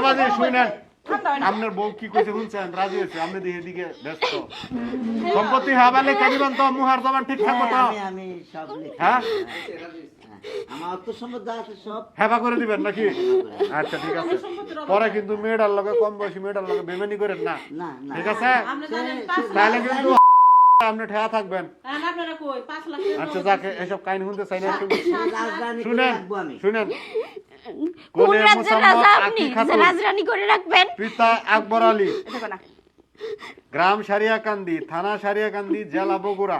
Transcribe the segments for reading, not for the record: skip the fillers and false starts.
বাবাজি শুনেন, আপনার বউ কি কইছে শুনছেন? রাজি হয়েছে, আপনি দিকে দিকে ব্যস্ত। সম্পত্তি হাবালে কারিবান তো মুহার জবান ঠিক থাকবো তো? আমি সব লিখি। হ্যাঁ আমার অর্থ সম্পদ যা আছে সব হেবা করে দিবেন নাকি? আচ্ছা ঠিক আছে। পরে কিন্তু মেয়েটার লগে, কম বয়সী মেয়েটার লগে বেমানি করেন না, না না ঠিক আছে? তাহলে কিন্তু আপনি ঠেয়া থাকবেন। আচ্ছা যাকে এসব কাহিনী শুনতে চাই না, রাজধানী করে শুনেন রাখবো আমি। শুনেন। কোন কোলে রাজ্যের মুসাম্মদ রাজা আপনি আকি যে খাতুন, রাজরানী করে রাখবেন? পিতা আকবর আলী, দেখো না, গ্রাম সারিয়াকান্দি, থানা সারিয়াকান্দি, জেলা বগুড়া।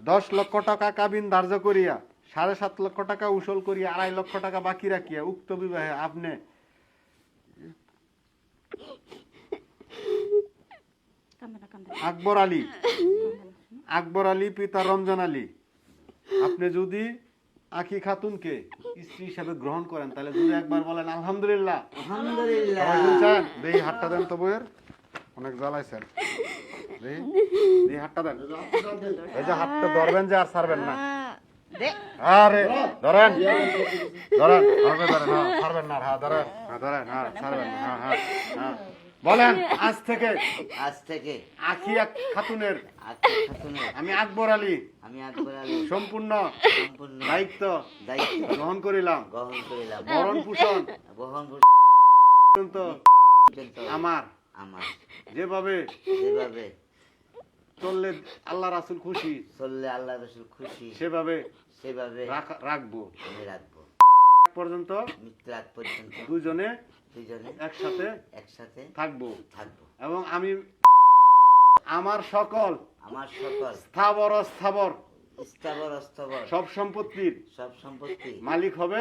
10 লক্ষ টাকা কাবিন ধার্য করিয়া 7.5 লক্ষ টাকা উসুল করিয়া 2.5 লক্ষ টাকা বাকি রাখিয়া উক্ত বিবাহে আপনি আকবর আলী পিতা রমজান আলী, আপনি যদি আখি খাতুনকে স্ত্রী হিসাবে গ্রহণ করেন তাহলে যদি একবার বলেন আলহামদুলিল্লাহ। আলহামদুলিল্লাহ। সবাই শুনছেন? দেই হাতটা দেন তো বইয়ের, অনেক জ্বালাইছেন। দেই হাতটা দেন। এই যে হাতটা ধরবেন যে আর ছাড়বেন না। আরে ধরেন ধরেন, ধরবেন ধরেন, হ্যাঁ ছাড়বেন না, হ্যাঁ ধরেন, হ্যাঁ ধরেন, হ্যাঁ ছাড়বেন না, হ্যাঁ হ্যাঁ হ্যাঁ। বলেন আজ থেকে আখি খাতুনের আজকে খাতুনের আমি আকবর আলী আমি আকবর আলী সম্পূর্ণ সম্পূর্ণ দায়িত্ব দায়িত্ব গ্রহণ করিলাম। গ্রহণ করিলাম। ভরণ পোষণ বহন পর্যন্ত পর্যন্ত আমার আমার যেভাবে যেভাবে চললে আল্লাহ রাসূল খুশি চললে আল্লাহ রসুল খুশি সেভাবে সেভাবে রাখবো। আমি রাখবো। পর্যন্ত মৃত্যু আগ পর্যন্ত দুজনে দুজনে একসাথে একসাথে থাকবো থাকবো। এবং আমি আমার সকল আমার সকল স্থাবর অস্থাবর স্থাবর অস্থাবর সব সম্পত্তির সব সম্পত্তি মালিক হবে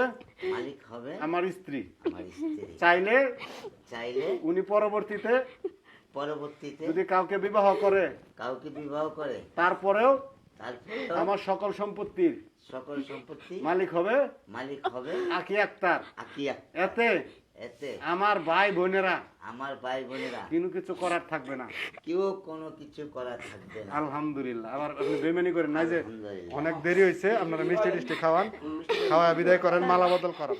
মালিক হবে আমার স্ত্রী। আমার স্ত্রী। চাইলে চাইলে উনি পরবর্তীতে পরবর্তীতে যদি কাউকে বিবাহ করে কাউকে বিবাহ করে তারপরেও তারপরে আমার সকল সম্পত্তির সকল সম্পত্তি মালিক হবে মালিক হবে আকি আক্তার। আকিয়া। এতে এতে আমার ভাই বোনেরা আমার ভাই বোনেরা কোনো কিছু করার থাকবে না। কেউ কোনো কিছু করা থাকবে না। আলহামদুলিল্লাহ। আবার আপনি বেমানি করেন না যে আলহামদুলিল্লাহ। অনেক দেরি হয়েছে, আপনারা মিষ্টি টিষ্টি খাওয়ান, খাওয়া বিদায় করেন, মালা বদল করেন।